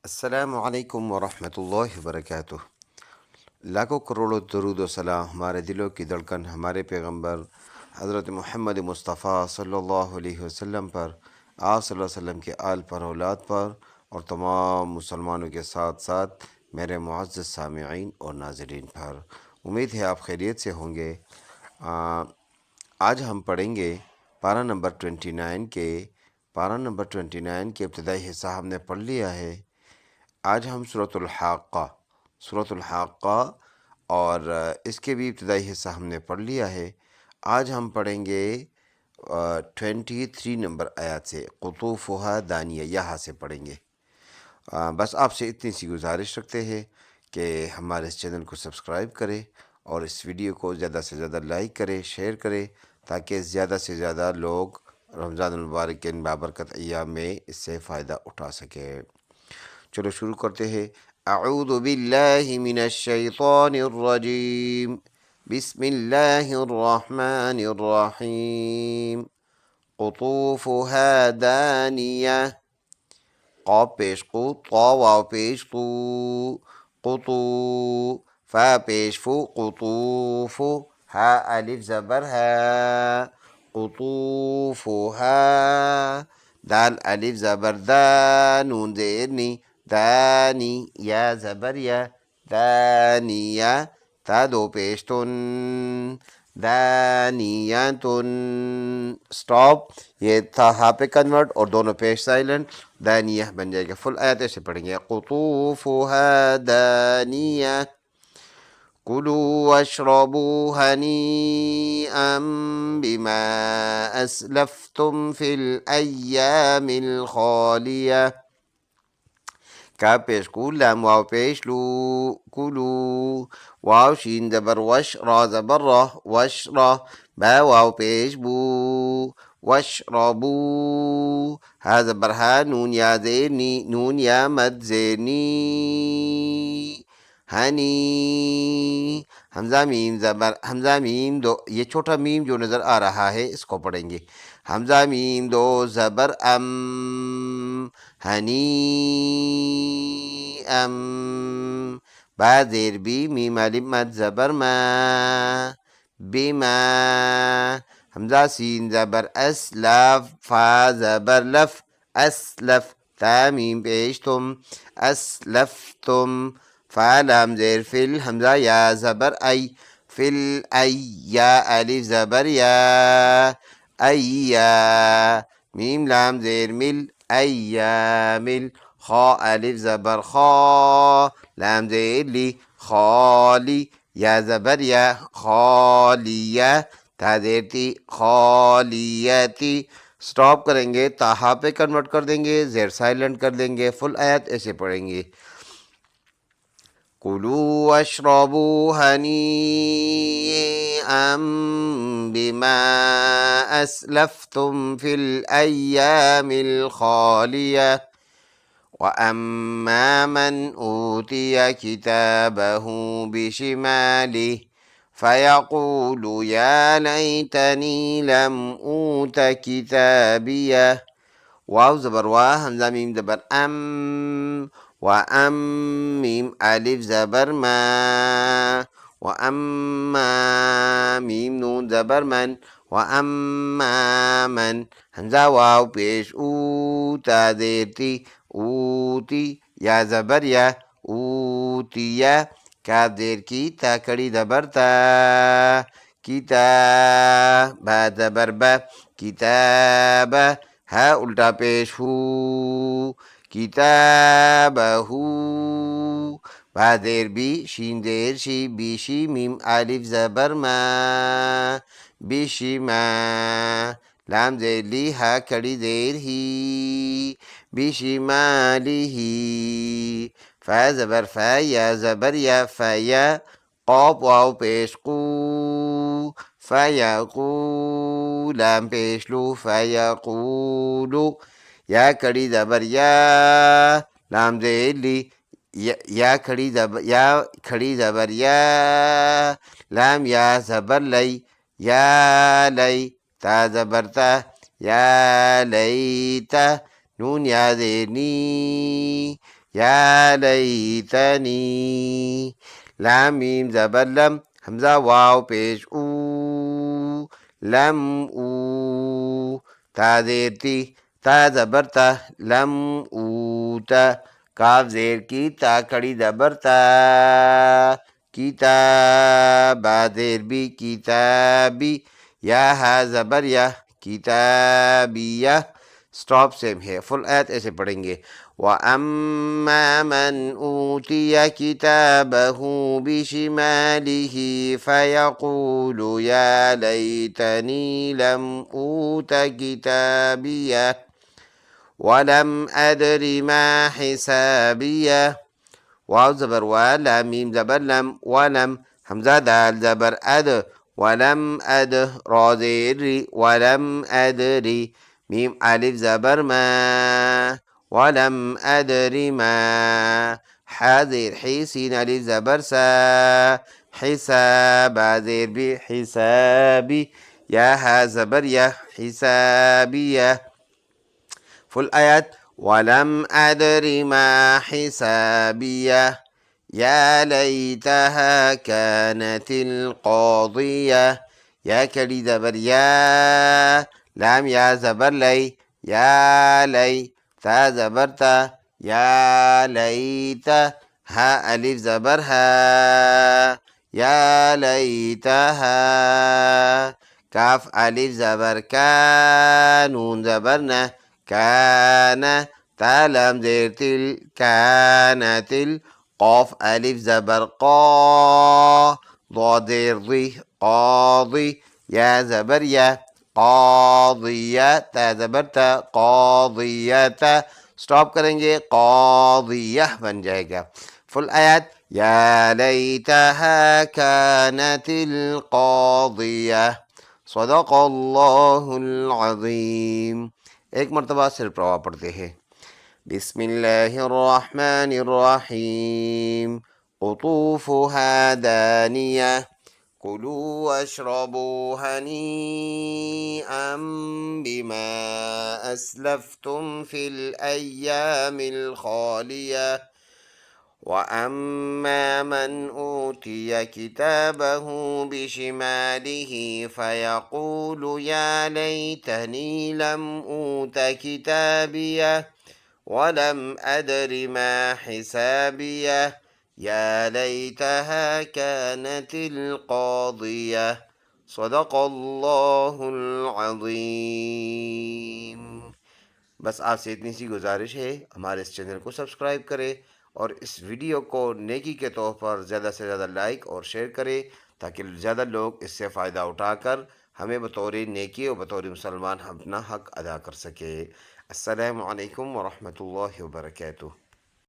السلام علیکم ورحمۃ اللہ وبرکاتہ۔ لاکھوں کروڑوں درود و سلام ہمارے دلوں کی دھڑکن ہمارے پیغمبر حضرت محمد مصطفیٰ صلی اللہ علیہ وسلم پر، آپ صلی اللہ علیہ وسلم کے آل پر، اولاد پر، اور تمام مسلمانوں کے ساتھ ساتھ میرے معزز سامعین اور ناظرین پر۔ امید ہے آپ خیریت سے ہوں گے۔ آج ہم پڑھیں گے پارہ نمبر 29 کے ابتدائی حصہ ہم نے پڑھ لیا ہے۔ آج ہم سورۃ الحاقہ اور اس کے بھی ابتدائی حصہ ہم نے پڑھ لیا ہے۔ آج ہم پڑھیں گے 23 نمبر آیات سے، قطوفها دانیہ، یہاں سے پڑھیں گے۔ بس آپ سے اتنی سی گزارش رکھتے ہیں کہ ہمارے اس چینل کو سبسکرائب کرے اور اس ویڈیو کو زیادہ سے زیادہ لائک کرے، شیئر کرے، تاکہ زیادہ سے زیادہ لوگ رمضان المبارک کے ان بابرکت ایام میں اس سے فائدہ اٹھا سکے۔ چلو شروع کرتے ہیں۔ اعوذ باللہ من الشیطان الرجیم، بسم اللہ الرحمن الرحیم۔ قطوفها دانیہ، قاف پیش قو، طا واو پیش طو، قطو، فا پیش فو، قطوف، ہا الف زبر ہے، قطوفها، دال الف زبر دا، نون زیر نی، دانی، یا زبر یا، دانیہ، تا دو پیش تن، دانیتن، سٹاپ، یہ تھا ہا پہ کنورٹ اور دونوں پیش سائلنٹ، دانیہ بن جائے گا۔ فل آیت ایسے پڑھیں گے، قطوفها دانیہ، کلوا واشربوا ہنیئا بما اسلفتم فی الایام الخالیہ، کا پیش کو، لام واو پیش لو، کلو، واو شین زبر وش، را زبر راہ، وش راہ، با واو پیش بو، وشربو، ہا زبر ہا، نون یا زیر نی، نون یا مد زیر نی، ہنی، حمزہ میم زبر، حمزہ میم دو، یہ چھوٹا میم جو نظر آ رہا ہے اس کو پڑھیں گے، حمزہ میم دو زبر ام، ہنی ام، با زیر بی، میم الف مد زبر ما، بما، حمزہ سین زبر اس، لاف، فا زبر لف، اسلف، تا میم پیش تم، اسلفتم، فا لام زیر فل، حمزہ یا زبر ای، فل ای، یا الف زبر یا، ایا، میم لام زیر مل، ایامل، خا الف زبر خا، لام زیر لی، خالی، یا زبر یا، خالیہ، تا زیر تی، خالیتی، سٹاپ کریں گے، تاہا پہ کنورٹ کر دیں گے، زیر سائلنٹ کر دیں گے۔ فل آیت ایسے پڑھیں گے، کلوا واشربوا ہنیئا بما اسلفتم فی الایام الخالیہ، وَأَمَّا مَنْ أُوتِيَ كِتَابَهُ بِشِمَالِهِ فَيَقُولُ يَا لَيْتَنِي لَمْ أُوتَ كِتَابِيَهْ، واو زبر وا، حمزہ میم زبر ام، وَأَم میم الف زبر ما، وَأَمَّا میم نون زبر من، وَأَمَّا من، حمزہ واو پیش او، تا زیر تی، اوتی، یا زبر یا، اوتیا، کا زیر کی، تا کڑی زبر تا، کتا، با زبر با، کتاب، ہا الٹا پیش ہو، کتابہ، با زیر بی، شین زیر شی، بیشی، میم الف زبر ما، بشما، لام زیر لی، ہا کڑی زیر ہی، بشمالہ، فا زبر فا، یا زبر یا، فیا، قاف واو پیش قو، فیقو، لام پیش لو، فیقولو، یا کڑی زبر یا، لام زیر لی، یا کھڑی زبر یا، لام یا زبر لئی، یا لئی، تا زبر تا، یا لیتا، نون یا زیر نی، یا لیتنی لام میم زبر لم حمزہ واو پیش او لم او تا زیر تی تا زبر تا لم اوتا کاف زیر کی تا کڑی زبر تا کتاب با زیر بی کتابی یا ہا زبر یا کتابیہ اسٹاپ سیم ہے فل آیت ایسے پڑھیں گے وَأَمَّا مَنْ أُوتِيَ كِتَابَهُ بِشِمَالِهِ فَيَقُولُ يَا لَيْتَنِي لَمْ أُوتَ كِتَابِيَهْ وَلَمْ أَدْرِ مَا حِسَابِيَهْ واو زبر لام میم زبر لم ولم حمزہ دال زبر ولم را زیر ری ولم ادری میم الف زبر ما ولم ادری ما حاضر حی سین الف زبر سا حساب زیر بی حسابی یا ها زبر یا حسابیہ فل آیات ولم ادر ما حسابیہ یا لیتها كانت القاضیہ یا کڑی زبر یا لام یا زبر لی یا لی تا زبر تا یا لیتا ہا الف زبر ہا یا لیتها کاف الف زبر کا نون زبر نہ كان تا لام زیر تل كانت قاف الف زبر قا ضاد زیر ضی قاضی یا زبر یا قاضیہ تا زبر تا قاضیتا اسٹاپ کریں گے قاضیہ بن جائے گا فل آیات یا لیتها كانت القاضیہ صدق اللہ العظیم ایک مرتبہ صرف روا پڑھتے ہیں بسم اللہ الرحمن الرحیم قطوفها دانیہ کلوا واشربوا ہنیئا بما اسلفتم فی الایام الخالیہ وَأَمَّا مَنْ أُوتِيَ كِتَابَهُ بِشِمَالِهِ فَيَقُولُ يَا لَيْتَنِي لَمْ أُوتَ كِتَابِيَهْ وَلَمْ أَدْرِ مَا حِسَابِيَهْ يَا لَيْتَهَا كَانَتِ الْقَاضِيَةَ صدق اللہ العظیم۔ بس آپ سے اتنی سی گزارش ہے ہمارے اس چینل کو سبسکرائب کرے اور اس ویڈیو کو نیکی کے طور پر زیادہ سے زیادہ لائک اور شیئر کرے تاکہ زیادہ لوگ اس سے فائدہ اٹھا کر ہمیں بطور نیکی اور بطور مسلمان اپنا حق ادا کر سکے۔ السلام علیکم ورحمۃ اللہ وبرکاتہ۔